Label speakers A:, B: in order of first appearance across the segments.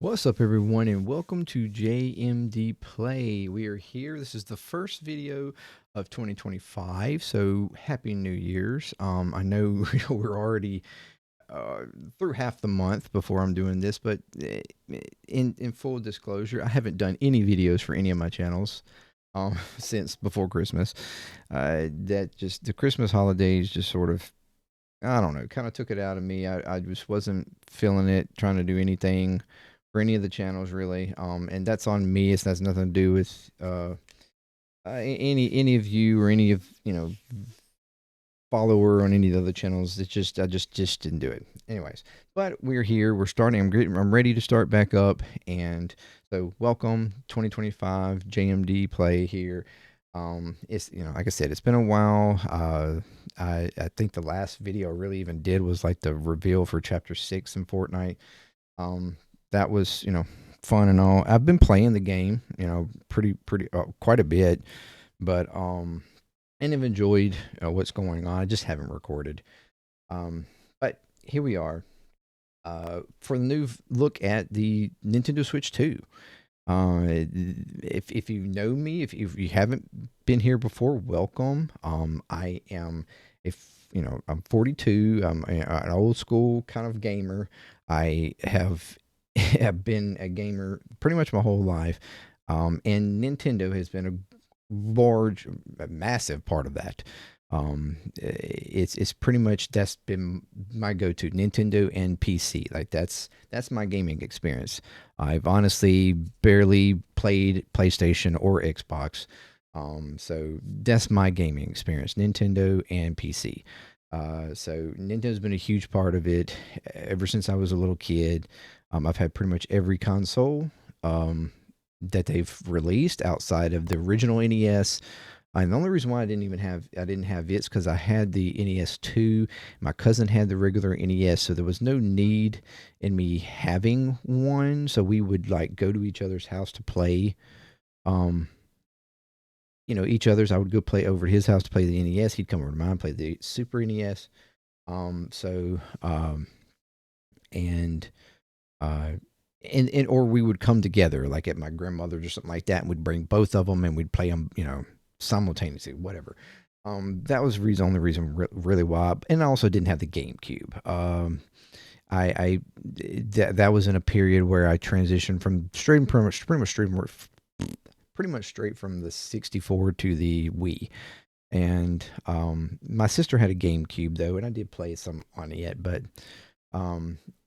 A: What's up, everyone, and welcome to JMD Play. We are here. This is the first video of 2025, so happy New Year's. I know we're already through half the month before I'm doing this, but in full disclosure, I haven't done any videos for any of my channels since before Christmas. That just the Christmas holidays just sort of, I don't know, kind of took it out of me. I just wasn't feeling it, trying to do anything for any of the channels really. And that's on me. It has nothing to do with any of you or any of follower on any of the other channels. It's just I just didn't do it. Anyways, but we're here. We're starting. I'm ready to start back up. And so welcome 2025 JMD Play here. It's like I said, it's been a while. I think the last video I really even did was like the reveal for Chapter 6 in Fortnite. That was fun and all. I've been playing the game pretty quite a bit, but and have enjoyed what's going on. I just haven't recorded. But here we are for the new look at the Nintendo Switch 2. If you know me, if you haven't been here before, welcome. I am I'm 42. I'm an old school kind of gamer. I have been a gamer pretty much my whole life, and Nintendo has been a massive part of that. It's pretty much, that's been my go-to, Nintendo and PC. Like that's my gaming experience. I've honestly barely played PlayStation or Xbox. So that's my gaming experience, Nintendo and PC. So Nintendo's been a huge part of it ever since I was a little kid. I've had pretty much every console that they've released outside of the original NES. And the only reason why I didn't have it is because I had the NES 2. My cousin had the regular NES, so there was no need in me having one. So we would like go to each other's house to play. Each other's. I would go play over at his house to play the NES. He'd come over to mine, play the Super NES. And or we would come together, like at my grandmother's or something like that, and we'd bring both of them and we'd play them, simultaneously, whatever. That was the only reason really why. And I also didn't have the GameCube. That was in a period where I transitioned from pretty much straight from the 64 to the Wii. And my sister had a GameCube though, and I did play some on it, but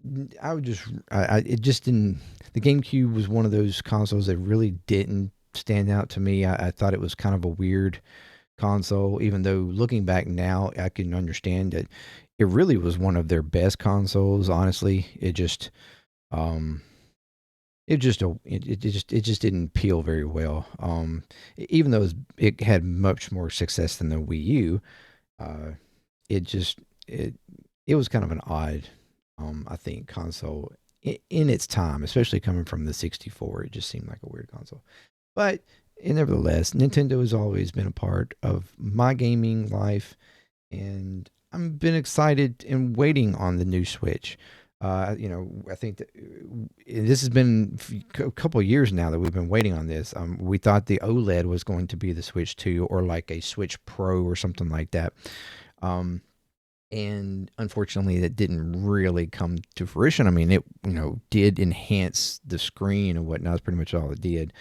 A: it just didn't. The GameCube was one of those consoles that really didn't stand out to me. I thought it was kind of a weird console, even though looking back now, I can understand that it really was one of their best consoles. Honestly, it just didn't peel very well. Even though it had much more success than the Wii U, it was kind of an odd, I think, console in its time, especially coming from the 64. It just seemed like a weird console. But nevertheless, Nintendo has always been a part of my gaming life, and I've been excited and waiting on the new Switch. I think that this has been a couple of years now that we've been waiting on this. We thought the OLED was going to be the Switch 2 or like a Switch Pro or something like that. And unfortunately, that didn't really come to fruition. I mean, it did enhance the screen and whatnot. That's pretty much all it did.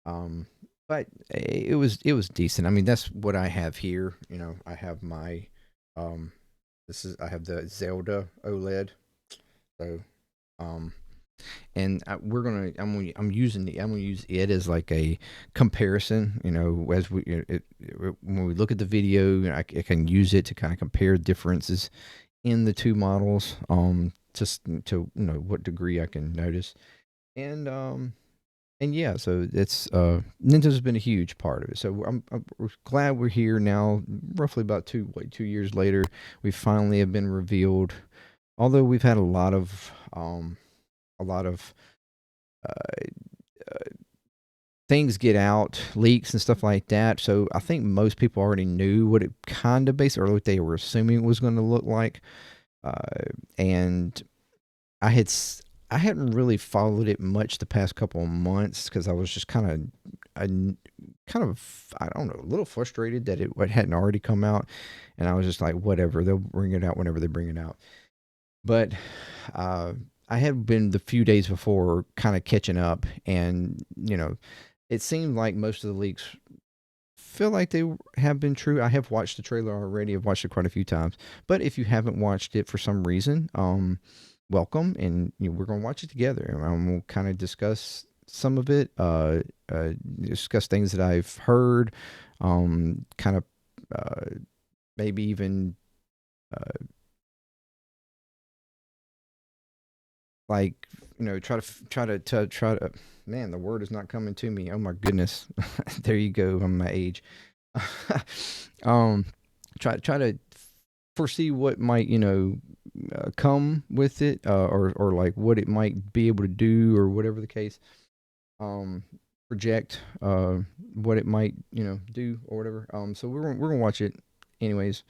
A: But it was decent. I mean, that's what I have here. I have my I have the Zelda OLED. So and I'm gonna use it as like a comparison. As when we look at the video, I can use it to kind of compare differences in the two models. Just to what degree I can notice, and yeah, so it's Nintendo's been a huge part of it. So we're glad we're here now. Roughly about 2 years later, we finally have been revealed. Although we've had a lot of things get out, leaks and stuff like that. So I think most people already knew what it kind of basically, or what they were assuming it was going to look like. And I I hadn't really followed it much the past couple of months because I was just I I don't know, a little frustrated that it hadn't already come out, and I was just like, whatever, they'll bring it out whenever they bring it out. But uh, I had been the few days before kind of catching up, and it seemed like most of the leaks feel like they have been true. I have watched the trailer already. I've watched it quite a few times. But if you haven't watched it for some reason, welcome, and we're gonna watch it together. And we'll kind of discuss some of it, discuss things that I've heard, kind of maybe even uh, like try to. Man, the word is not coming to me. Oh my goodness, there you go. On my age, um, try to foresee what might come with it, or like what it might be able to do, or whatever the case. Um, project what it might do, or whatever. So we're gonna watch it anyways.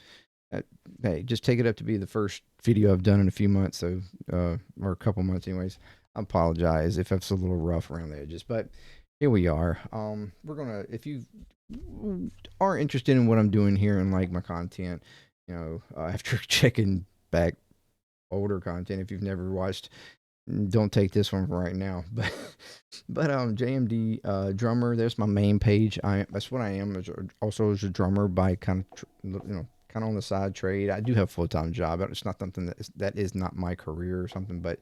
A: Hey, just take it up to be the first video I've done in a few months, so or a couple months anyways. I apologize if it's a little rough around the edges, but here we are. We're gonna, if you are interested in what I'm doing here and like my content, after checking back older content, if you've never watched, don't take this one for right now, but JMD drummer, there's my main page. That's what I am, also as a drummer by kind of kind of on the side trade. I do have a full-time job. It's not something that is not my career or something, but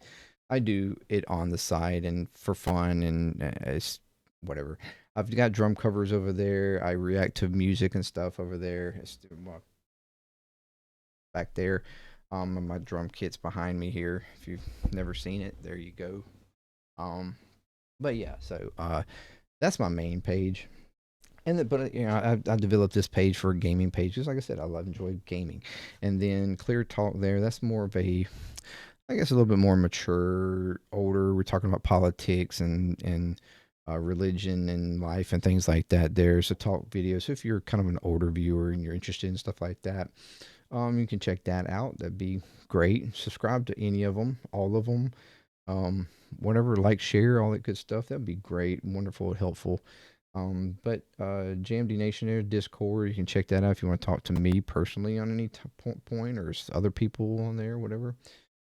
A: I do it on the side and for fun, and it's whatever. I've got drum covers over there. I react to music and stuff over there. It's back there. My drum kit's behind me here. If you've never seen it, there you go. But yeah, so that's my main page. But I developed this page for a gaming page because, like I said, I enjoy gaming. And then Clear Talk there, that's more of a, I guess, a little bit more mature, older. We're talking about politics and religion and life and things like that. There's a talk video. So if you're kind of an older viewer and you're interested in stuff like that, you can check that out. That'd be great. Subscribe to any of them, all of them. Whatever, like, share, all that good stuff. That'd be great, wonderful, helpful. But JMD Nation there, Discord, you can check that out if you want to talk to me personally on any point, or other people on there, whatever.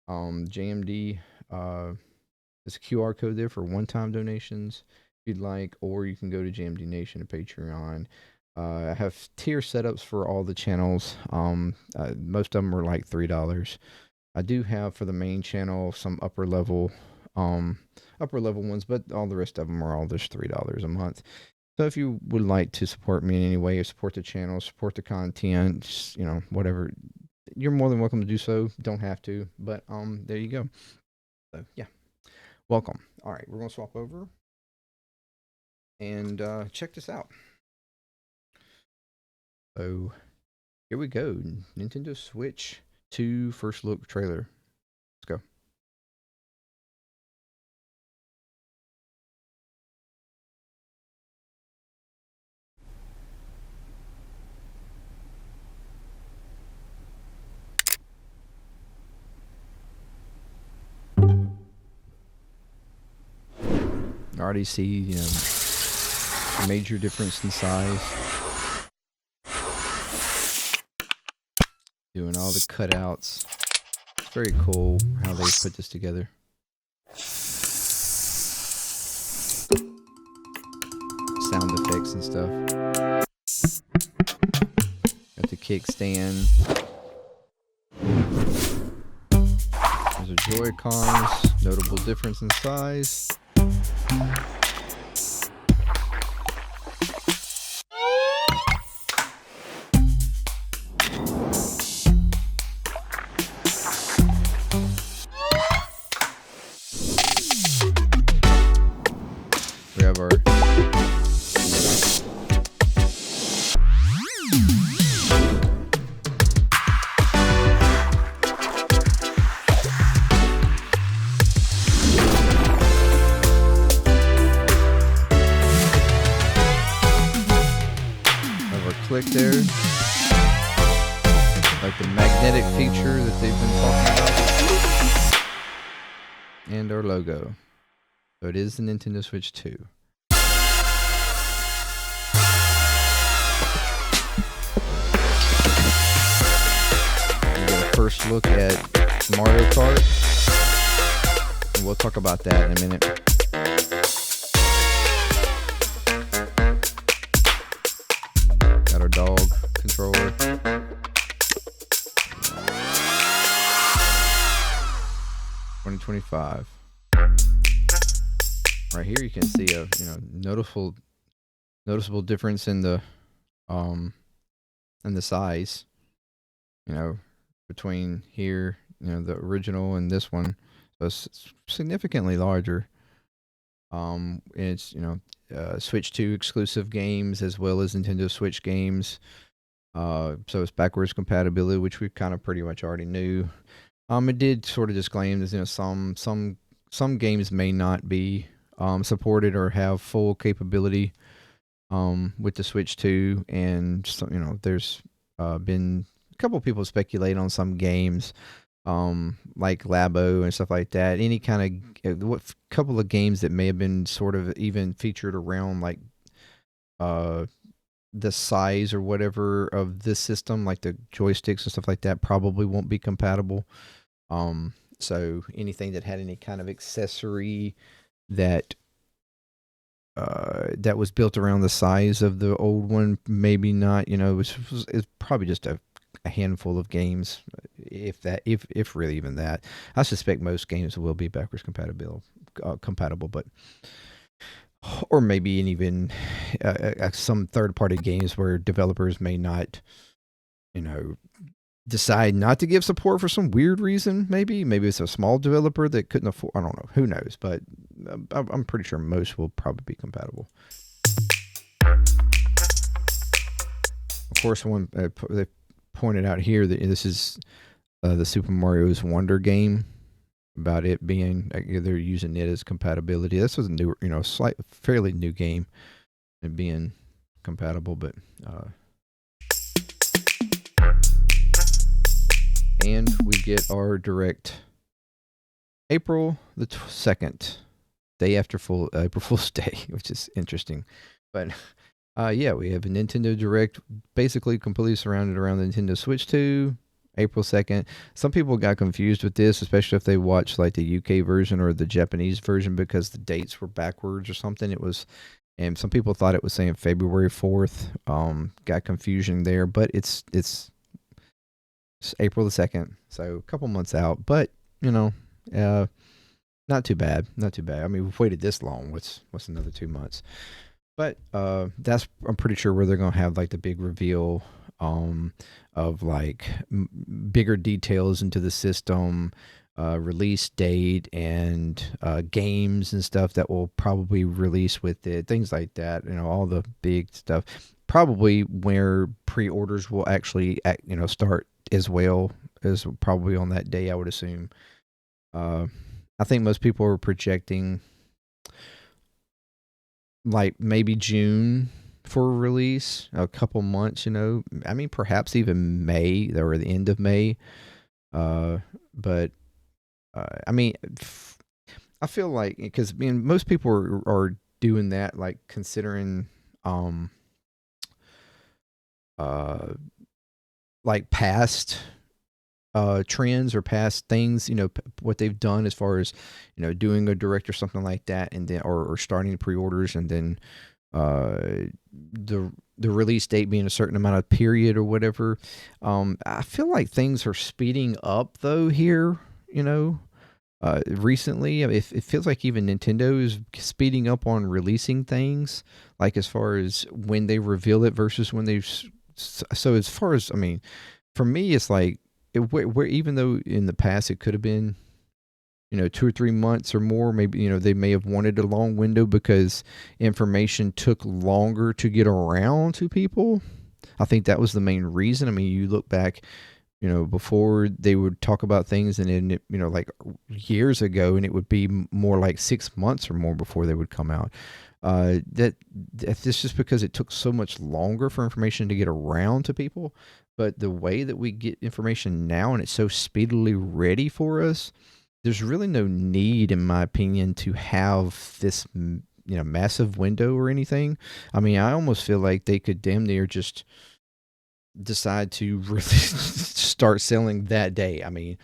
A: JMD, there's a QR code there for one-time donations if you'd like, or you can go to JMD Nation and Patreon. I have tier setups for all the channels. Most of them are like $3. I do have for the main channel some upper level ones, but all the rest of them are all just $3 a month. So if you would like to support me in any way, or support the channel, support the content, whatever, you're more than welcome to do so. Don't have to, but there you go. So yeah, welcome. All right, we're gonna swap over and check this out. So here we go. Nintendo Switch 2 first look trailer. Let's go. I already see, a major difference in size. Doing all the cutouts. It's very cool how they put this together. Sound effects and stuff. Got the kickstand. Those are Joy-Cons. Notable difference in size. We have our click there, like the magnetic feature that they've been talking about. and our logo. So it is the Nintendo Switch 2. We get a first look at Mario Kart. And we'll talk about that in a minute. Got our dog controller. $20.25. Right here you can see a noticeable difference in the size, between here, the original and this one. So it's significantly larger. It's Switch 2 exclusive games as well as Nintendo Switch games. So it's backwards compatibility, which we kind of pretty much already knew. It did sort of disclaim that some games may not be supported or have full capability with the Switch 2, and there's been a couple of people speculate on some games like Labo and stuff like that. Any kind of couple of games that may have been sort of even featured around like the size or whatever of this system, like the joysticks and stuff like that, probably won't be compatible. So anything that had any kind of accessory that was built around the size of the old one, maybe not. It's probably just a handful of games, if really even that. I suspect most games will be backwards compatible, but or maybe even some third-party games where developers may not, decide not to give support for some weird reason. Maybe it's a small developer that couldn't afford. I don't know. Who knows? But I'm pretty sure most will probably be compatible. Of course, one they pointed out here that this is the Super Mario's Wonder game, about it being they're using it as compatibility. This was a new, fairly new game, and being compatible, but. And we get our direct April the 2nd, day after April Fool's Day, which is interesting. But yeah, we have a Nintendo Direct basically completely surrounded around the Nintendo Switch 2, April 2nd. Some people got confused with this, especially if they watched like the UK version or the Japanese version, because the dates were backwards or something. And some people thought it was saying February 4th. Got confusion there, but it's April the 2nd, so a couple months out, but not too bad. I mean, we've waited this long. What's another 2 months? But that's, I'm pretty sure, where they're gonna have like the big reveal of like bigger details into the system, release date, and games and stuff that will probably release with it, things like that. All the big stuff. Probably where pre-orders will actually start as well, as probably on that day, I would assume. I think most people are projecting like maybe June for release, a couple months, I mean, perhaps even May or the end of May. But I mean, I feel like, because most people are doing that, like considering like past trends or past things, what they've done as far as, doing a direct or something like that, and then or starting pre-orders, and then the release date being a certain amount of period or whatever. I feel like things are speeding up though here, recently. it feels like even Nintendo is speeding up on releasing things, like as far as when they reveal it versus when they. So as far as, I mean, for me, it's like where even though in the past it could have been, 2 or 3 months or more, maybe, they may have wanted a long window because information took longer to get around to people. I think that was the main reason. I mean, you look back, before they would talk about things, and then, like years ago, and it would be more like 6 months or more before they would come out. That's just because it took so much longer for information to get around to people. But the way that we get information now, and it's so speedily ready for us, there's really no need, in my opinion, to have this massive window or anything. I mean, I almost feel like they could damn near just decide to really start selling that day. I mean,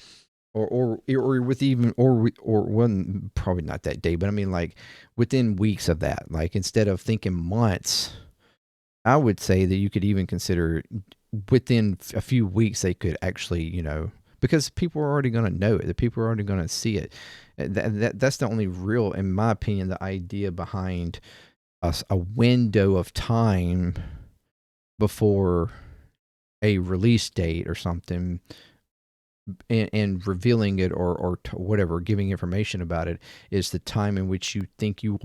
A: or with even or one, probably not that day, but I mean, like within weeks of that. Like instead of thinking months, I would say that you could even consider within a few weeks they could actually, because people are already going to know it. The people are already going to see it. That's the only real, in my opinion, the idea behind a window of time before a release date or something, and revealing it or whatever, giving information about it, is the time in which you think you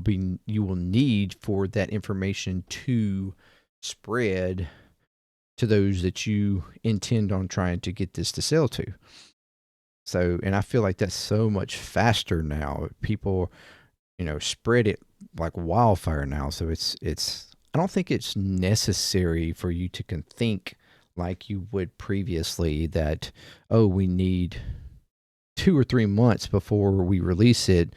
A: will need for that information to spread to those that you intend on trying to get this to sell to. So, and I feel like that's so much faster now. People, spread it like wildfire now. So I don't think it's necessary for you to think like you would previously that, oh, we need 2 or 3 months before we release it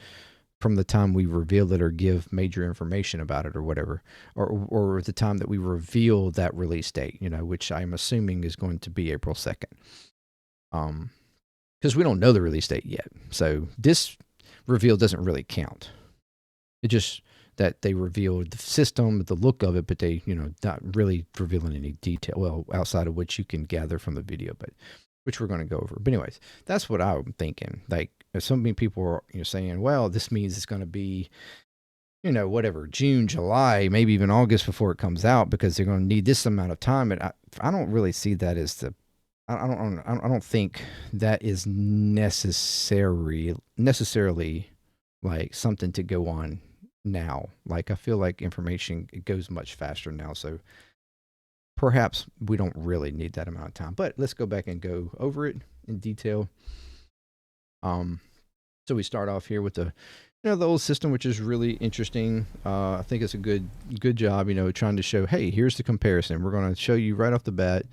A: from the time we reveal it or give major information about it or whatever, or the time that we reveal that release date, which I'm assuming is going to be April 2nd. Because we don't know the release date yet. So this reveal doesn't really count. It just that they revealed the system, the look of it, but they, not really revealing any detail. Well, outside of what you can gather from the video, but which we're going to go over. But anyways, that's what I'm thinking. Like, so many people are, saying, well, this means it's going to be, whatever, June, July, maybe even August before it comes out, because they're going to need this amount of time. And I don't really see that as the, I don't think that is necessarily like something to go on now. Like, I feel like information, it goes much faster now. So perhaps we don't really need that amount of time, but let's go back and go over it in detail. So we start off here with the old system, which is really interesting. I think it's a good job, trying to show, hey, here's the comparison. We're going to show you right off the bat,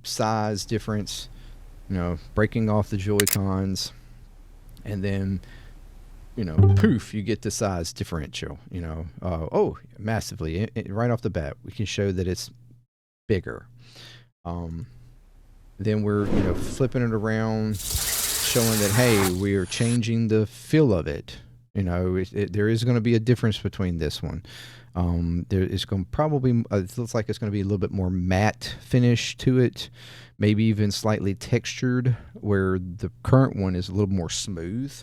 A: size difference, breaking off the Joy-Cons, and then, poof, you get the size differential, oh, massively. Right off the bat, we can show that it's bigger. Then we're, flipping it around, showing that, hey, we are changing the feel of it. There is going to be a difference between this one. There is going to probably, it looks like it's going to be a little bit more matte finish to it, maybe even slightly textured, where the current one is a little more smooth.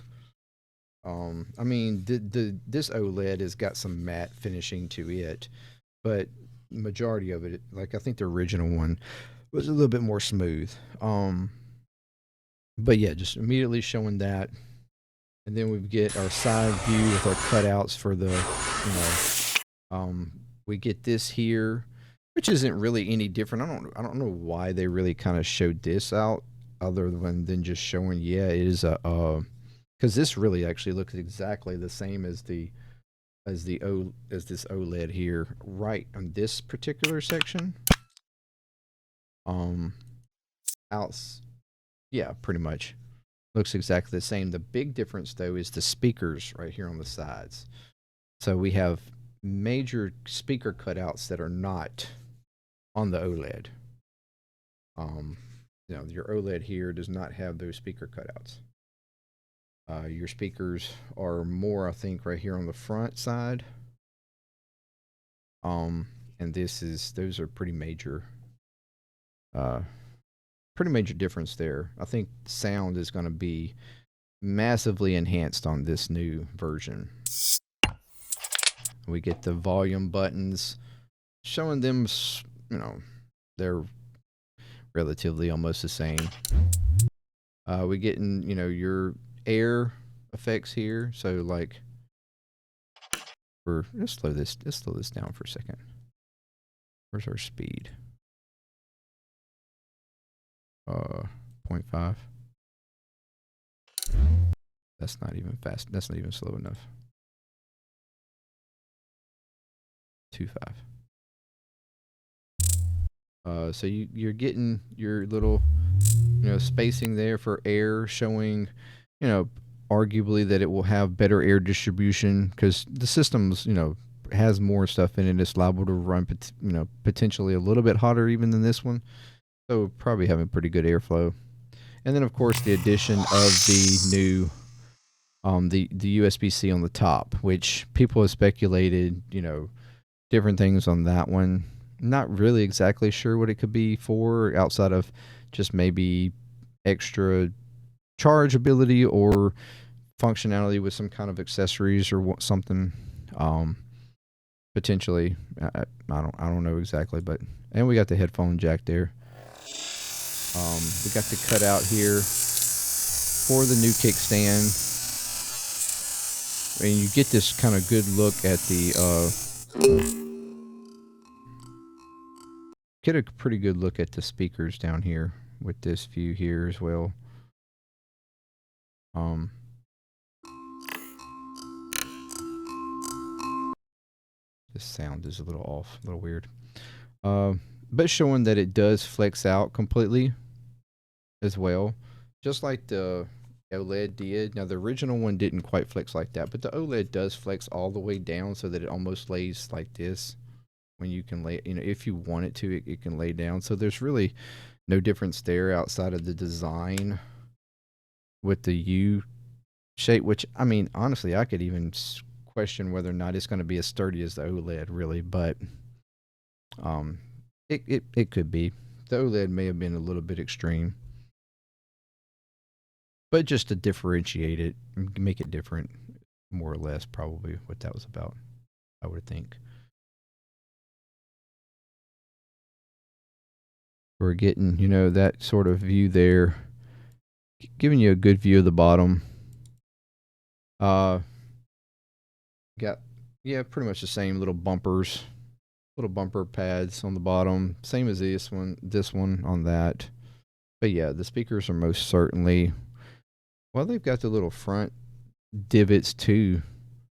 A: I mean, this OLED has got some matte finishing to it, but majority of it, like I think the original one, was a little bit more smooth. But yeah, just immediately showing that. And then we get our side view with our cutouts for the, we get this here, which isn't really any different. I don't know why they really kind of showed this out, other than just showing, yeah, it is because this really actually looks exactly the same as this OLED here, right on this particular section. Yeah, pretty much looks exactly the same. The big difference though is the speakers right here on the sides. So we have major speaker cutouts that are not on the OLED. Your OLED here does not have those speaker cutouts. Your speakers are more, I think, right here on the front side. And those are pretty major difference there. I think sound is going to be massively enhanced on this new version. We get the volume buttons, showing them, they're relatively almost the same. We getting, your air effects here. So like, let's slow this down for a second. Where's our speed? 0.5. That's not even fast. That's not even slow enough. 2.5. So you're getting your little, spacing there for air, showing you know, arguably that it will have better air distribution because the system's, has more stuff in it. It's liable to run, potentially a little bit hotter even than this one. So probably having pretty good airflow. And then of course the addition of the new the USB-C on the top, which people have speculated, different things on that one. Not really exactly sure what it could be for outside of just maybe extra charge ability or functionality with some kind of accessories or something. Um, Potentially, I don't know exactly, but and we got the headphone jack there. We got the cutout here for the new kickstand. I mean, you get this kind of good look at the get a pretty good look at the speakers down here with this view here as well. Um, the sound is a little off, a little weird. But showing that it does flex out completely as well, just like the OLED did. Now the original one didn't quite flex like that, but the OLED does flex all the way down so that it almost lays like this. When you can lay, if you want it to, it can lay down. So there's really no difference there outside of the design with the U shape, which, I mean, honestly, I could even question whether or not it's going to be as sturdy as the OLED, really. But um, it could be. The OLED may have been a little bit extreme. But just to differentiate it, make it different, more or less, probably what that was about, I would think. We're getting, that sort of view there, giving you a good view of the bottom. Uh, got, yeah, pretty much the same little bumper pads on the bottom, same as this one on that. But yeah, the speakers are most certainly, well, they've got the little front divots too,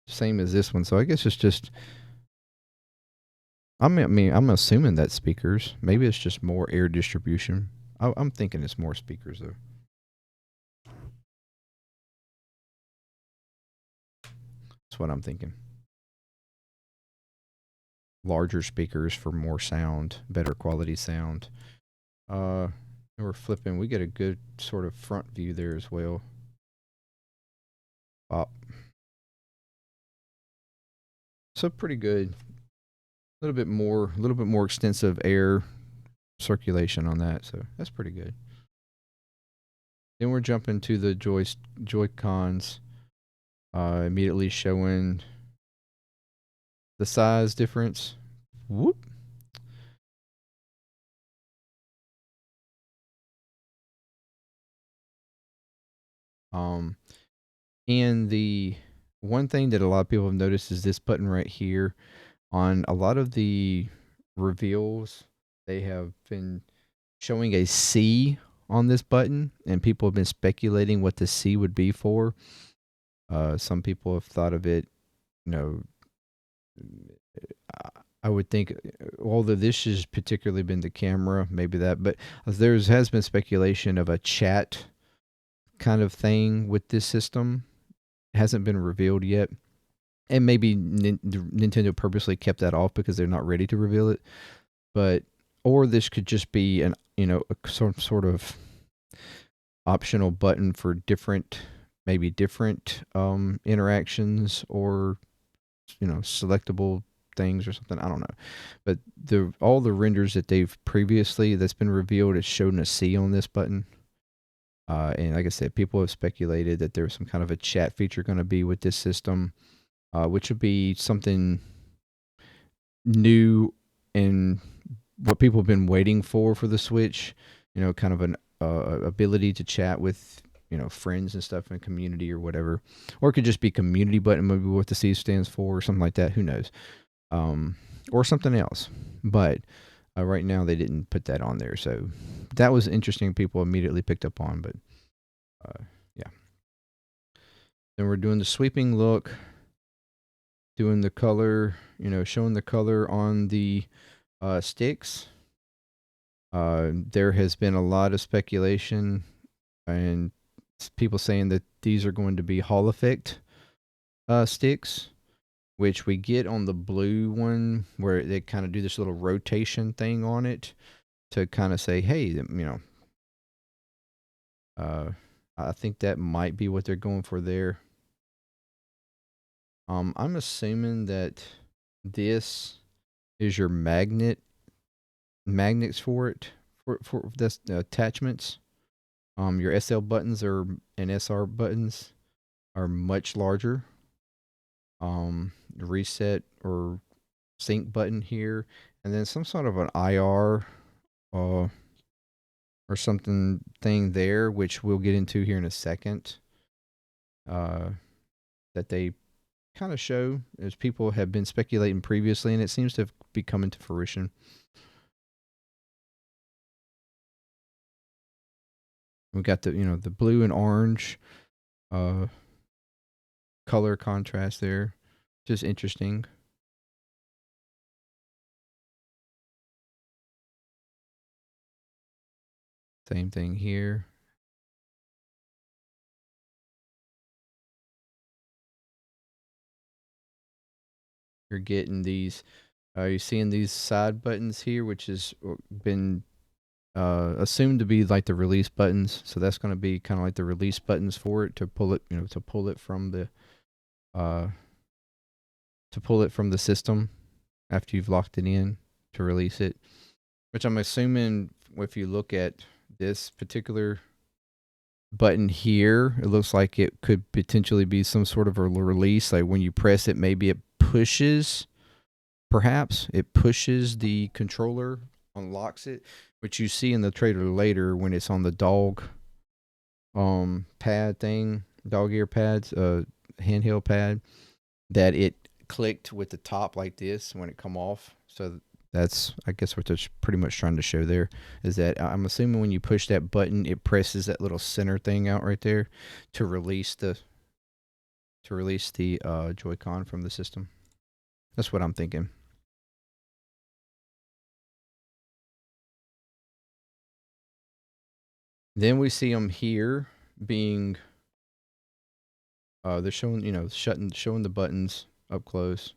A: same as this one. So I guess it's just, I mean, I'm assuming that's speakers. Maybe it's just more air distribution. I'm thinking it's more speakers though. That's what I'm thinking. Larger speakers for more sound, better quality sound. And we're flipping. We get a good sort of front view there as well. So pretty good. A little bit more extensive air circulation on that. So that's pretty good. Then we're jumping to the Joy Cons. Immediately showing the size difference. Whoop. Um, and the one thing that a lot of people have noticed is this button right here. On a lot of the reveals, they have been showing a C on this button, and people have been speculating what the C would be for. Some people have thought of it, you know, I would think, although this has particularly been the camera, maybe that, but there has been speculation of a chat kind of thing with this system. It hasn't been revealed yet. And maybe Nintendo purposely kept that off because they're not ready to reveal it. But, or this could just be some sort of optional button for maybe different interactions or selectable things or something. I don't know, but all the renders that they've previously that's been revealed, it's shown a C on this button. And like I said, people have speculated that there's some kind of a chat feature going to be with this system, which would be something new and what people have been waiting for the Switch. Kind of an ability to chat with friends and stuff in a community or whatever, or it could just be community button, maybe what the C stands for or something like that. Who knows? Or something else. But right now they didn't put that on there, so that was interesting. People immediately picked up on, but yeah. Then we're doing the sweeping look, doing the color, showing the color on the sticks. There has been a lot of speculation and people saying that these are going to be Hall effect sticks, which we get on the blue one, where they kind of do this little rotation thing on it to kind of say, hey, I think that might be what they're going for there. I'm assuming that this is your magnets for it, for this attachments. Your SL buttons and SR buttons are much larger. Reset or sync button here, and then some sort of an IR or something thing there, which we'll get into here in a second. That they kind of show, as people have been speculating previously, and it seems to be coming to fruition. We got the the blue and orange color contrast there, just interesting. Same thing here. You're getting these. You're seeing these side buttons here, which has been assumed to be like the release buttons. So that's going to be kind of like the release buttons for it, to pull it, to pull it from the system after you've locked it in to release it. Which I'm assuming, if you look at this particular button here, it looks like it could potentially be some sort of a release. Like when you press it, maybe it pushes. Perhaps it pushes the controller, unlocks it, which you see in the trailer later when it's on the dog pad thing, dog ear pads, handheld pad, that it clicked with the top like this when it come off. So that's, I guess, what they're pretty much trying to show there, is that I'm assuming when you push that button, it presses that little center thing out right there to release the Joy-Con from the system. That's what I'm thinking. Then we see them here being, they're showing, showing the buttons up close.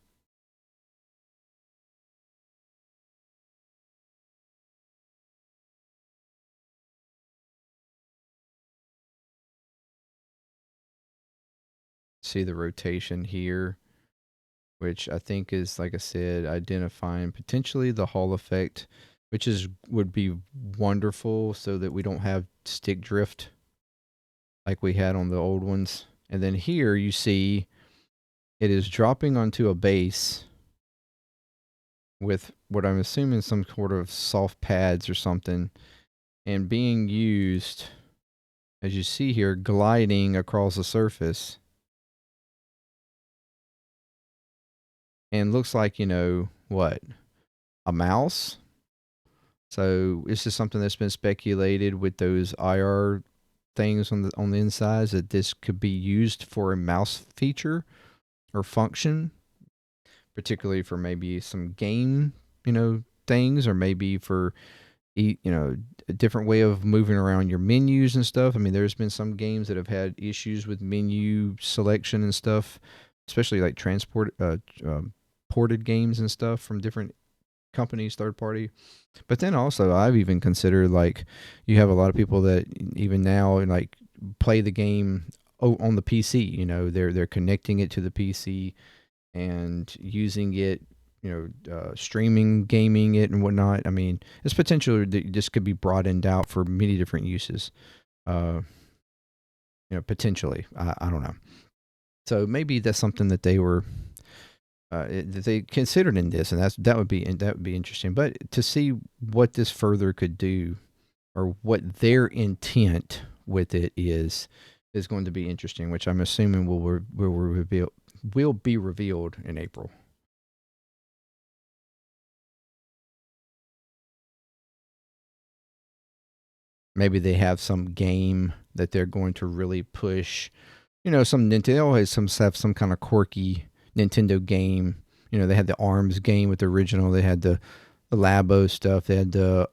A: See the rotation here, which I think is, like I said, identifying potentially the Hall effect, which would be wonderful, so that we don't have stick drift like we had on the old ones. And then here you see it is dropping onto a base with what I'm assuming some sort of soft pads or something, and being used, as you see here, gliding across the surface. And looks like, what? A mouse? So this is something that's been speculated with those IR things on the insides, that this could be used for a mouse feature or function, particularly for maybe some game, things, or maybe for a different way of moving around your menus and stuff. I mean, there's been some games that have had issues with menu selection and stuff, especially like ported games and stuff from different companies, third party. But then also, I've even considered, like, you have a lot of people that even now like play the game on the PC. They're connecting it to the PC and using it, streaming, gaming it, and whatnot. I mean, it's potential that this could be broadened out for many different uses. Potentially, I don't know. So maybe that's something that they were they considered in this, and that would be interesting. But to see what this further could do, or what their intent with it is going to be interesting, which I'm assuming will be revealed in April. Maybe they have some game that they're going to really push. Some Nintendo always have some kind of quirky Nintendo game. They had the ARMS game with the original. They had the Labo stuff. They had the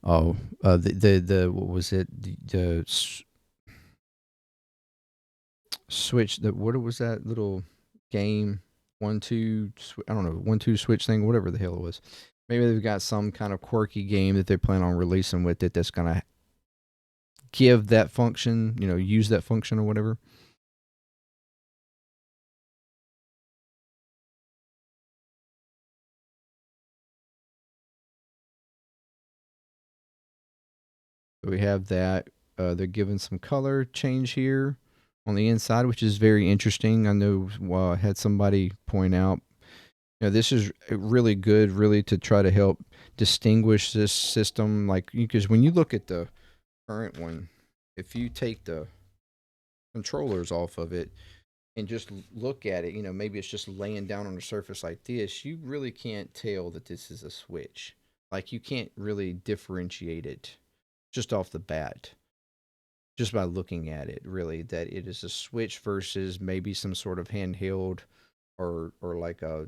A: Oh, the what was it? The switch. The what was that little game? One two. I don't know. 1-2 switch thing. Whatever the hell it was. Maybe they've got some kind of quirky game that they plan on releasing with it that's gonna give that function. Use that function or whatever. So we have that. They're giving some color change here on the inside, which is very interesting. I know I had somebody point out, this is really good, really to try to help distinguish this system. Like, because when you look at the current one, if you take the controllers off of it and just look at it, maybe it's just laying down on a surface like this, you really can't tell that this is a switch. Like, you can't really differentiate it just off the bat, just by looking at it, really, that it is a switch versus maybe some sort of handheld or like a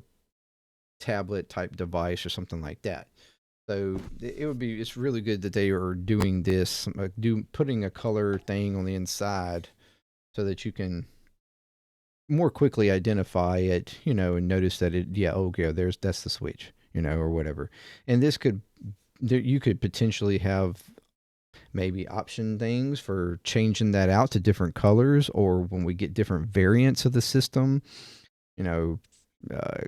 A: tablet type device or something like that. So it's really good that they are doing this, putting a color thing on the inside so that you can more quickly identify it, and notice that okay, that's the switch, or whatever. And this could, you could potentially have maybe option things for changing that out to different colors, or when we get different variants of the system, you know, uh,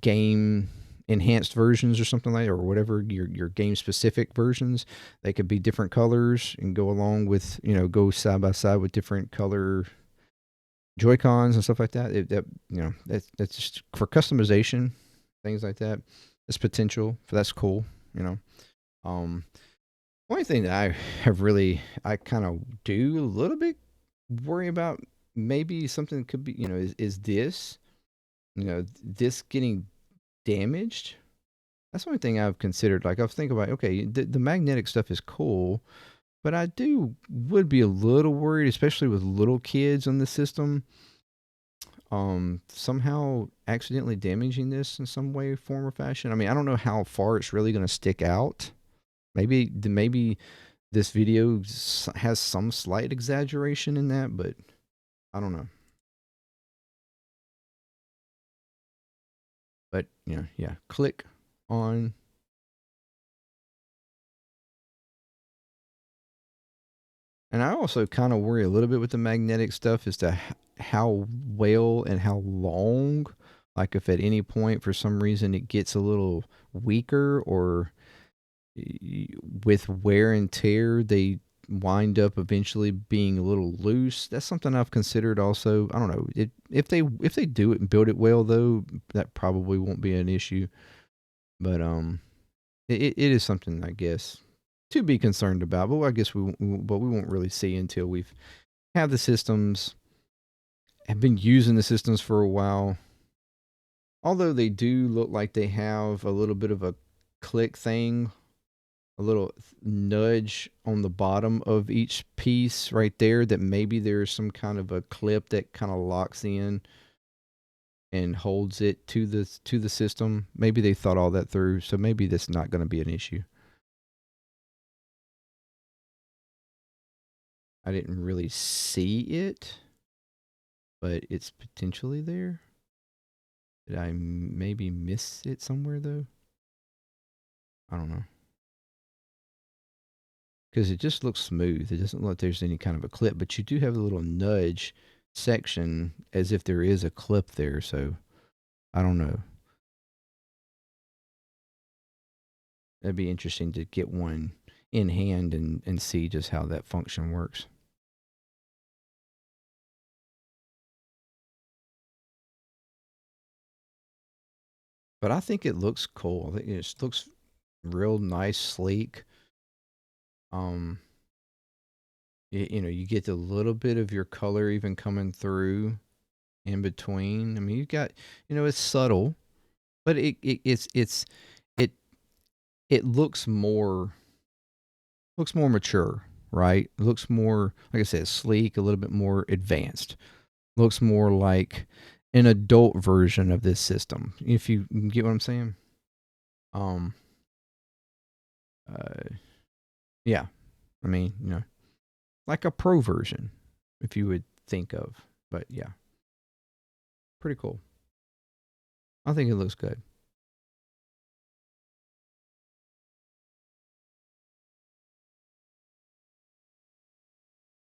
A: game enhanced versions or something like that, or whatever your game specific versions, they could be different colors and go along with, go side by side with different color Joy Cons and stuff like that. That's just for customization, things like that. There's potential for that's cool. You know, um, Only thing that I kind of do a little bit worry about, maybe something could be, is this, this getting damaged. That's the only thing I've considered. Like, I was thinking about, okay, the magnetic stuff is cool, but I would be a little worried, especially with little kids on the system, somehow accidentally damaging this in some way, form, or fashion. I mean, I don't know how far it's really going to stick out. Maybe this video has some slight exaggeration in that, but I don't know. But yeah. Click on. And I also kind of worry a little bit with the magnetic stuff as to how well and how long. Like, if at any point for some reason it gets a little weaker, or with wear and tear they wind up eventually being a little loose. That's something I've considered also. I don't know. If they do it and build it well, though, that probably won't be an issue. But it is something, I guess, to be concerned about. But I guess we won't really see until we've have the systems, have been using the systems for a while. Although they do look like they have a little bit of a click thing, a little nudge on the bottom of each piece right there, that maybe there's some kind of a clip that kind of locks in and holds it to the system. Maybe they thought all that through, so maybe that's not going to be an issue. I didn't really see it, but it's potentially there. Did I maybe miss it somewhere though? I don't know. Because it just looks smooth. It doesn't look like there's any kind of a clip, but you do have a little nudge section as if there is a clip there. So I don't know. That'd be interesting to get one in hand and see just how that function works. But I think it looks cool. I think it just looks real nice, sleek. Um, you get a little bit of your color even coming through in between. I mean, you got, it's subtle, but it it looks more mature, right? It looks more, like I said, sleek, a little bit more advanced. Looks more like an adult version of this system. If you get what I'm saying. Um. Yeah. I mean, like a pro version, if you would think of. But yeah, pretty cool. I think it looks good.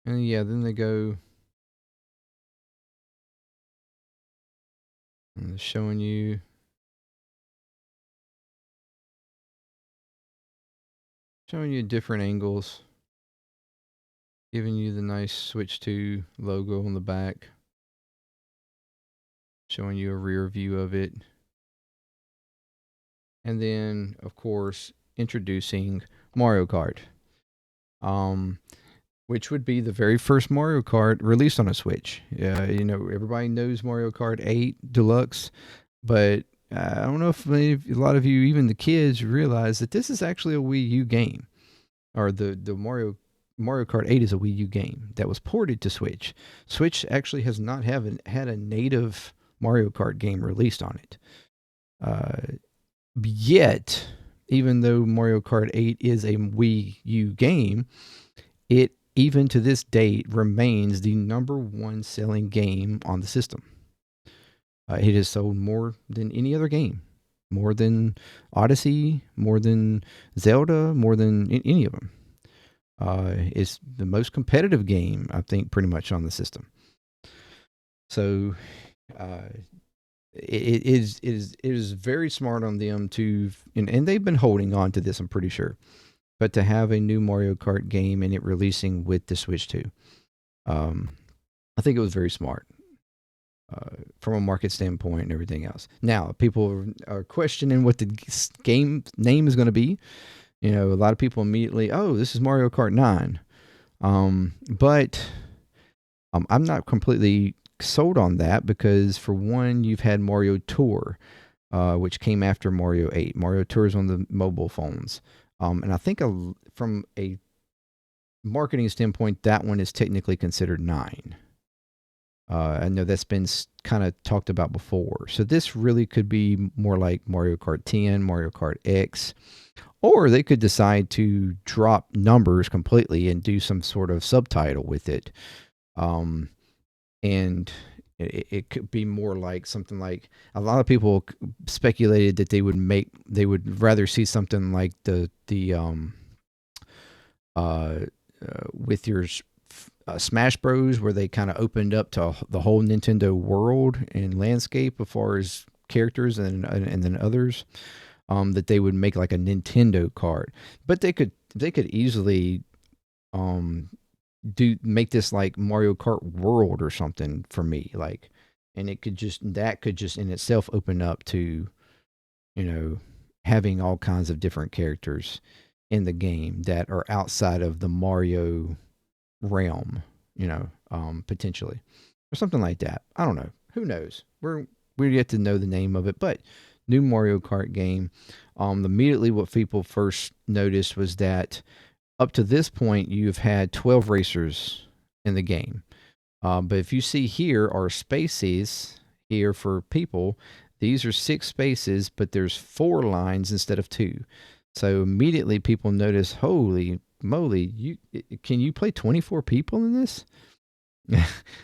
A: And yeah, then they go and showing you different angles, giving you the nice Switch 2 logo on the back, showing you a rear view of it. And then, of course, introducing Mario Kart. Um, which would be the very first Mario Kart released on a Switch. Everybody knows Mario Kart 8 Deluxe, but I don't know if a lot of you, even the kids, realize that this is actually a Wii U game, or the Mario Kart 8 is a Wii U game that was ported to Switch. Switch actually has not had a native Mario Kart game released on it. Yet, even though Mario Kart 8 is a Wii U game, it even to this date remains the number one selling game on the system. It has sold more than any other game, more than Odyssey, more than Zelda, more than any of them. It's the most competitive game, I think, pretty much on the system. So uh, it is very smart on them to, and they've been holding on to this, I'm pretty sure, but to have a new Mario Kart game and it releasing with the Switch 2. I think it was very smart from a market standpoint and everything else. Now, people are questioning what the game name is going to be. A lot of people immediately, oh, this is Mario Kart 9. But I'm not completely sold on that because, for one, you've had Mario Tour, which came after Mario 8. Mario Tour is on the mobile phones. And I think from a marketing standpoint, that one is technically considered 9. I know that's been kind of talked about before. So this really could be more like Mario Kart 10, Mario Kart X, or they could decide to drop numbers completely and do some sort of subtitle with it. And it could be more like something like, a lot of people speculated that they would rather see something like uh, with your Smash Bros, where they kind of opened up to the whole Nintendo world and landscape as far as characters and then others. That they would make like a Nintendo card, but they could easily um make this like Mario Kart World or something for me, like, and that could just in itself open up to, you know having all kinds of different characters in the game that are outside of the Mario realm, potentially, or something like that. I don't know. Who knows? We're yet to know the name of it, but new Mario Kart game. Immediately, what people first noticed was that up to this point, you've had 12 racers in the game. But if you see here are spaces here for people, these are 6 spaces, but there's 4 lines instead of 2. So immediately people notice, holy moly, can you play 24 people in this?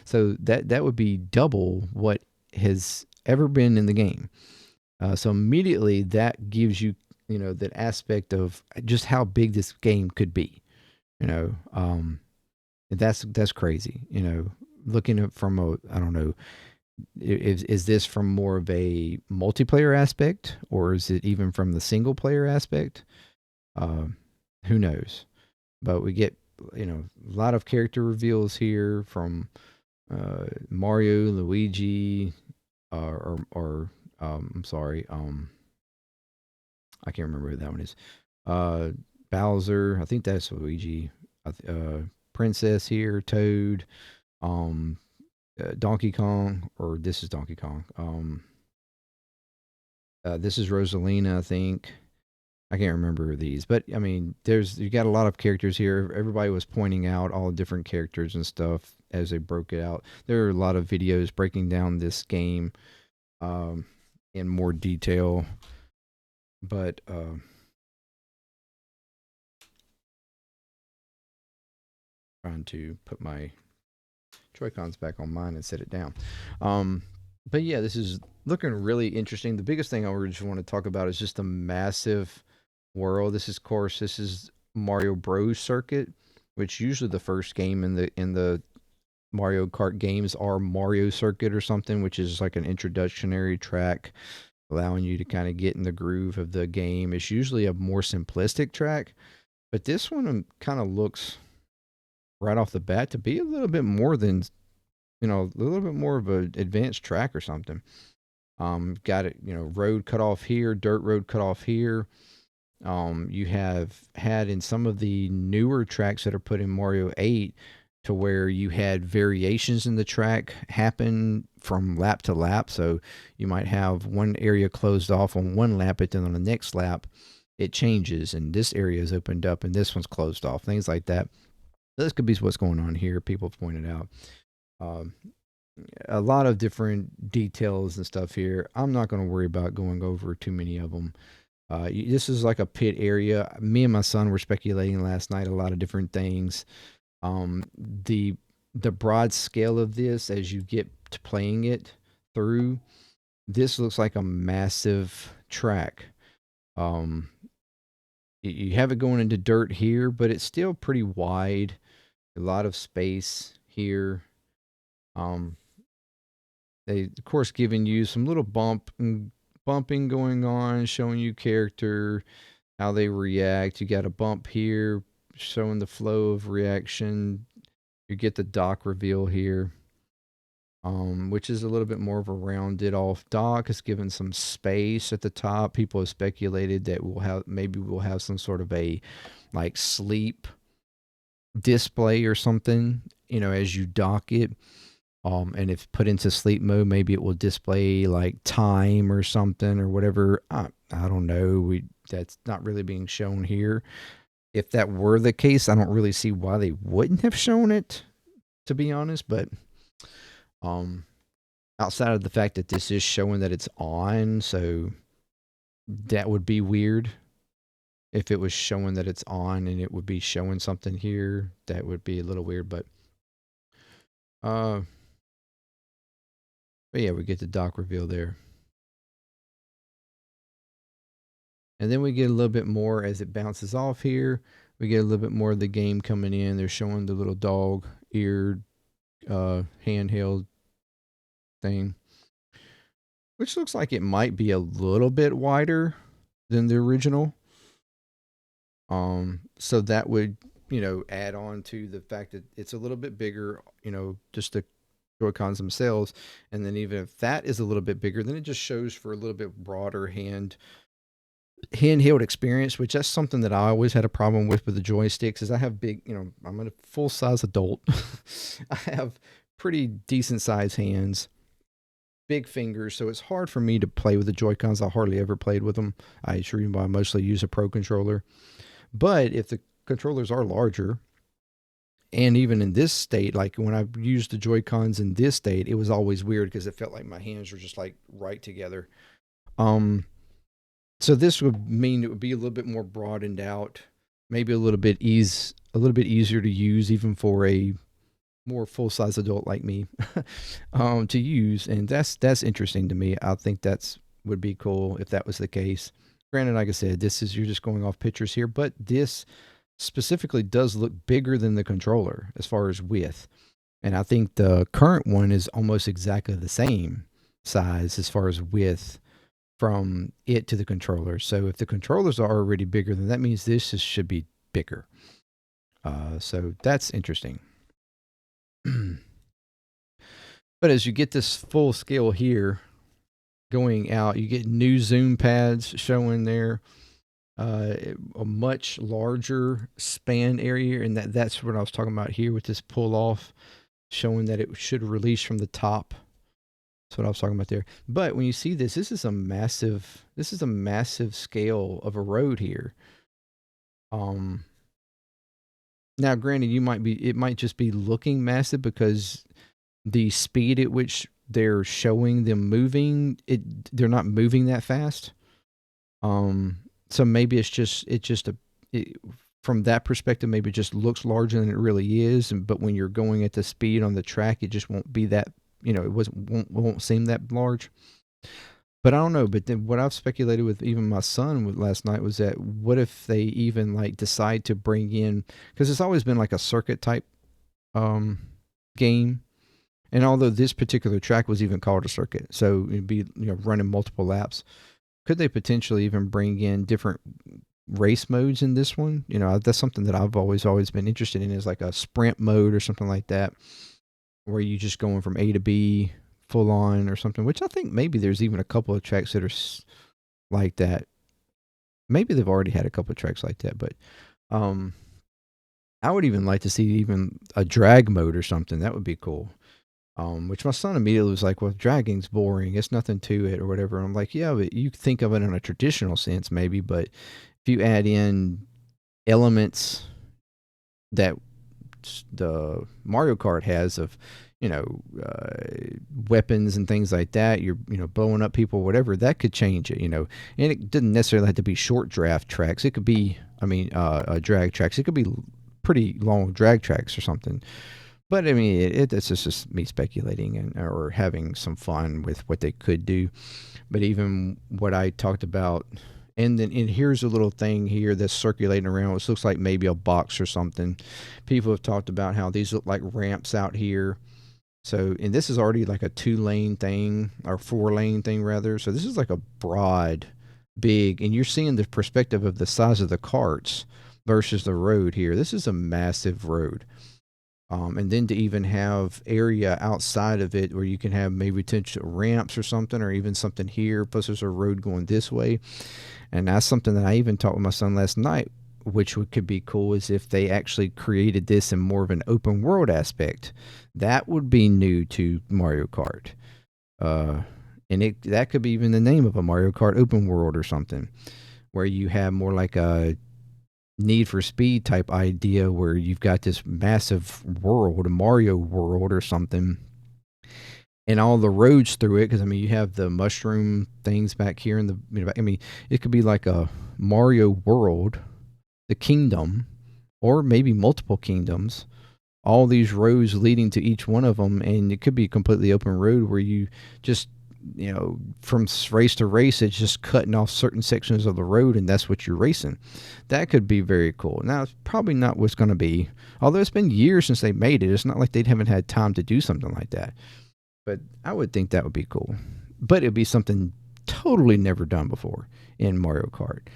A: So that would be double what has ever been in the game. So immediately that gives you, that aspect of just how big this game could be. You know, that's crazy. Looking at from a, I don't know, is this from more of a multiplayer aspect, or is it even from the single player aspect? Uh, who knows? But we get, a lot of character reveals here from Mario, Luigi, I'm sorry, I can't remember who that one is. Uh, Bowser, I think that's Luigi. Princess here, Toad, um, Donkey Kong, or this is Donkey Kong. This is Rosalina, I think. I can't remember these, but I mean, you got a lot of characters here. Everybody was pointing out all the different characters and stuff as they broke it out. There are a lot of videos breaking down this game um, in more detail, but Trying to put my Joy-Cons back on mine and set it down. Um, but yeah, this is looking really interesting. The biggest thing I just want to talk about is just the massive world. This is, of course, this is Mario Bros. Circuit, which usually the first game in the Mario Kart games are Mario Circuit or something, which is like an introductory track, allowing you to kind of get in the groove of the game. It's usually a more simplistic track, but this one kind of looks right off the bat to be a little bit more than, a little bit more of an advanced track or something. Got it, road cut off here, dirt road cut off here. You have had in some of the newer tracks that are put in Mario 8 to where you had variations in the track happen from lap to lap. So you might have one area closed off on one lap, but then on the next lap, it changes and this area is opened up and this one's closed off, things like that. This could be what's going on here. People have pointed out um, a lot of different details and stuff here. I'm not going to worry about going over too many of them. This is like a pit area. Me and my son were speculating last night a lot of different things. The broad scale of this, as you get to playing it through, this looks like a massive track. Um, you have it going into dirt here, but it's still pretty wide. A lot of space here. Um, they of course giving you some little bumping going on, showing you character, how they react. You got a bump here, showing the flow of reaction. You get the dock reveal here, which is a little bit more of a rounded off dock. It's given some space at the top. People have speculated that we'll have some sort of a like sleep display or something, as you dock it. And if put into sleep mode, maybe it will display like time or something or whatever. I don't know. That's not really being shown here. If that were the case, I don't really see why they wouldn't have shown it, to be honest. But um, outside of the fact that this is showing that it's on, so that would be weird. If it was showing that it's on and it would be showing something here, that would be a little weird. Uh, but yeah, we get the dock reveal there. And then we get a little bit more as it bounces off here. We get a little bit more of the game coming in. They're showing the little dog eared handheld thing, which looks like it might be a little bit wider than the original. So that would, add on to the fact that it's a little bit bigger, just the Joy-Cons themselves. And then even if that is a little bit bigger, then it just shows for a little bit broader handheld experience, which that's something that I always had a problem with the joysticks. Is I have big, I'm a full size adult. I have pretty decent size hands, big fingers, so it's hard for me to play with the Joy-Cons. I hardly ever played with them. I mostly use a Pro controller. But if the controllers are larger, and even in this state, like when I used the Joy-Cons in this state, it was always weird because it felt like my hands were just like right together. So this would mean it would be a little bit more broadened out, maybe a little bit easier to use, even for a more full size adult like me, to use, and that's interesting to me. I think would be cool if that was the case. Granted, like I said, you're just going off pictures here, but this specifically does look bigger than the controller as far as width, and I think the current one is almost exactly the same size as far as width from it to the controller. So if the controllers are already bigger, then that means should be bigger. So that's interesting. But as you get this full scale here going out, you get new zoom pads showing there, a much larger span area, and that's what I was talking about here with this pull off, showing that it should release from the top. That's what I was talking about there. But when you see this is a massive scale of a road here. Now granted, it might just be looking massive because the speed at which they're showing them moving, they're not moving that fast. So maybe it's just from that perspective, maybe it just looks larger than it really is. But when you're going at the speed on the track, it just won't be that. It won't seem that large. But I don't know. But then what I've speculated with even my son with last night was that what if they even like decide to bring in, because it's always been like a circuit type um, game. And although this particular track was even called a circuit, so it'd be running multiple laps, could they potentially even bring in different race modes in this one? That's something that I've always been interested in, is like a sprint mode or something like that, where you just going from A to B full on or something. Which I think maybe there's even a couple of tracks that are like that. Maybe they've already had a couple of tracks like that, but um, I would even like to see even a drag mode or something. That would be cool. Which my son immediately was like, well, dragging's boring. It's nothing to it or whatever. And I'm like, yeah, but you think of it in a traditional sense maybe, but if you add in elements that the Mario Kart has of, you know, weapons and things like that, you're, blowing up people, whatever, that could change it, And it didn't necessarily have to be short draft tracks. It could be, drag tracks. It could be pretty long drag tracks or something. But I mean, it's just me speculating or having some fun with what they could do. But even what I talked about, and here's a little thing here that's circulating around, which looks like maybe a box or something. People have talked about how these look like ramps out here. So, and this is already like a 2-lane thing, or 4-lane thing rather. So this is like a broad, big, and you're seeing the perspective of the size of the carts versus the road here. This is a massive road. And then to even have area outside of it where you can have maybe potential ramps or something, or even something here. Plus, there's a road going this way, and that's something that I even talked with my son last night, which could be cool, is if they actually created this in more of an open world aspect. That would be new to Mario Kart, and that could be even the name of a Mario Kart open world or something, where you have more like a Need for Speed type idea where you've got this massive world, a Mario world or something, and all the roads through it. Because you have the mushroom things back here in the. It could be like a Mario world, the kingdom, or maybe multiple kingdoms. All these roads leading to each one of them, and it could be a completely open road where you just from race to race, it's just cutting off certain sections of the road, and that's what you're racing. That could be very cool. Now, it's probably not what's going to be, although it's been years since they made it. It's not like they haven't had time to do something like that. But I would think that would be cool. But it'd be something totally never done before in Mario Kart,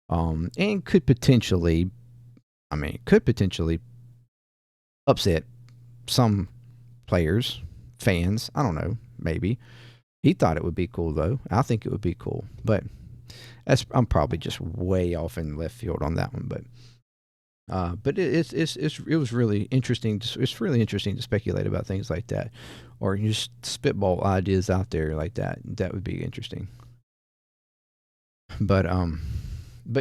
A: and could potentially upset some players, fans. I don't know, maybe. He thought it would be cool, though. I think it would be cool, but I'm probably just way off in left field on that one. But it was really interesting. It's really interesting to speculate about things like that, or just spitball ideas out there like that. That would be interesting. But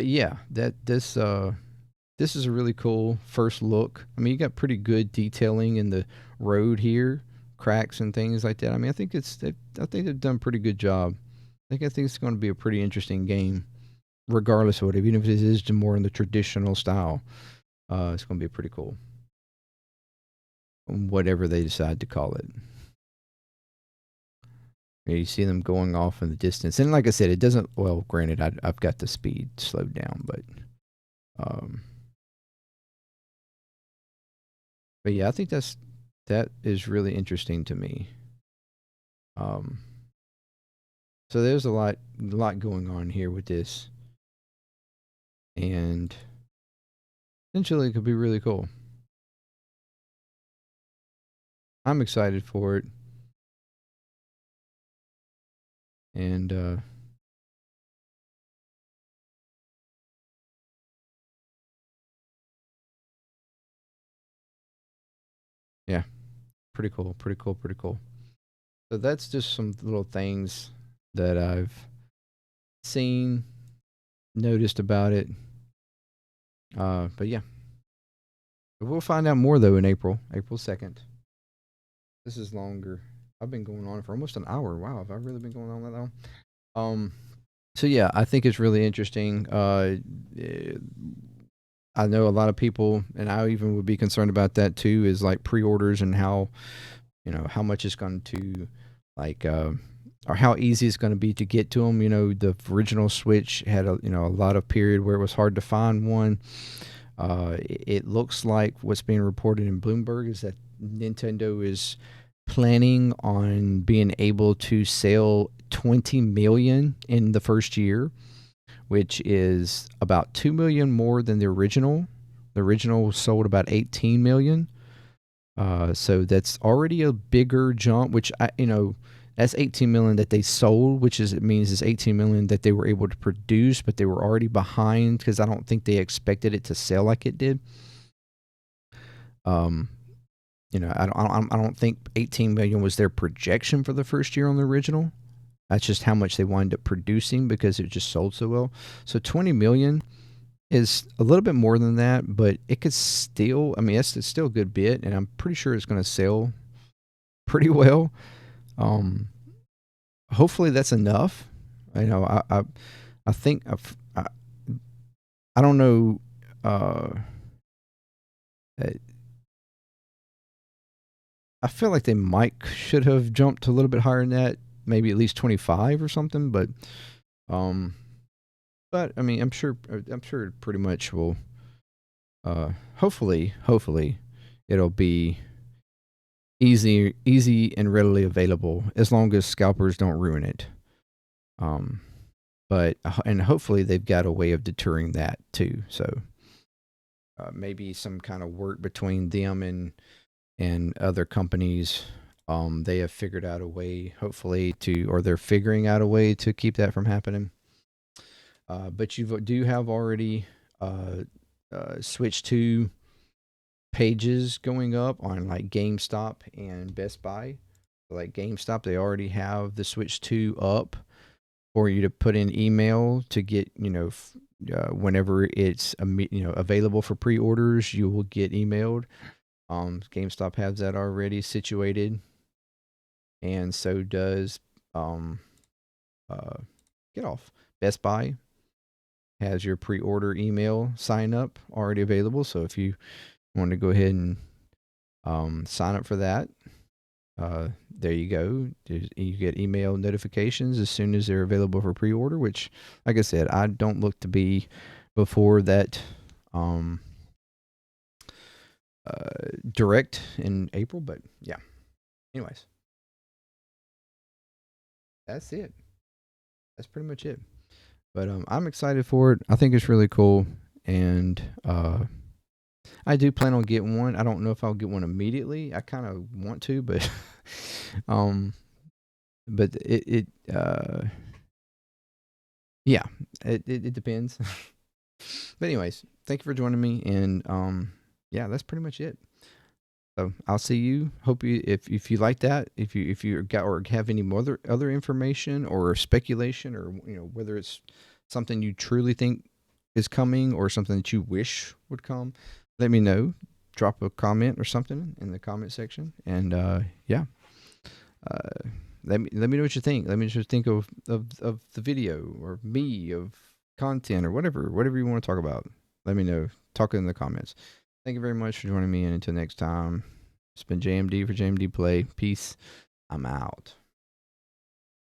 A: yeah, this is a really cool first look. You got pretty good detailing in the road here, cracks and things like that. I think they've done a pretty good job. I think it's going to be a pretty interesting game, regardless of what, even if it is more in the traditional style. It's going to be pretty cool. Whatever they decide to call it. You see them going off in the distance, and like I said, it doesn't. Well, granted, I've got the speed slowed down, um, but yeah, I think that is really interesting to me. Um, so there's a lot going on here with this, and potentially it could be really cool. I'm excited for it, and yeah, pretty cool, pretty cool, pretty cool. So that's just some little things that I've seen, noticed about it. But yeah, we'll find out more though in April 2nd. This is longer. I've been going on for almost an hour. Wow, have I really been going on that long? Um, so yeah, I think it's really interesting. I know a lot of people, and I even would be concerned about that too, is like pre-orders and how, how much it's going to, like, or how easy it's going to be to get to them. The original Switch had a lot of period where it was hard to find one. It looks like what's being reported in Bloomberg is that Nintendo is planning on being able to sell 20 million in the first year, which is about 2 million more than the original. The original sold about 18 million. So that's already a bigger jump, which that's 18 million that they sold, which is it means it's 18 million that they were able to produce, but they were already behind because I don't think they expected it to sell like it did. Um, I don't think 18 million was their projection for the first year on the original. That's just how much they wind up producing because it just sold so well. So 20 million is a little bit more than that, but it could still, I mean, it's still a good bit, and I'm pretty sure it's going to sell pretty well. Um, Hopefully that's enough. I think I don't know. Uh, I feel like they might should have jumped a little bit higher than that, maybe at least 25 or something. Um, but I mean, I'm sure it pretty much will. Hopefully, it'll be easy and readily available as long as scalpers don't ruin it. Um, but and hopefully they've got a way of deterring that too. So maybe some kind of work between them and other companies. They have figured out a way, hopefully, or they're figuring out a way to keep that from happening. But you do have already switched to pages going up on like GameStop and Best Buy. Like GameStop, they already have the Switch 2 up for you to put in email to get, whenever it's available for pre-orders, you will get emailed. GameStop has that already situated, and so does uh, get off. Best Buy has your pre-order email sign up already available. So if you want to go ahead and sign up for that, there you go. You get email notifications as soon as they're available for pre-order, which, like I said, I don't look to be before that um, direct in April. But yeah, anyways, that's it. That's pretty much it. But I'm excited for it. I think it's really cool, and I do plan on getting one. I don't know if I'll get one immediately. I kind of want to, but um, but yeah, it depends. But anyways, thank you for joining me, and yeah, that's pretty much it. So I'll see you. Hope you if you like that, if you got or have any more other information or speculation, or whether it's something you truly think is coming or something that you wish would come, let me know. Drop a comment or something in the comment section, and yeah, uh, let me know what you think. Let me just think of the video or me of content or whatever you want to talk about. Let me know. Talk in the comments. Thank you very much for joining me, and until next time, it's been JMD for JMD Play. Peace. I'm out.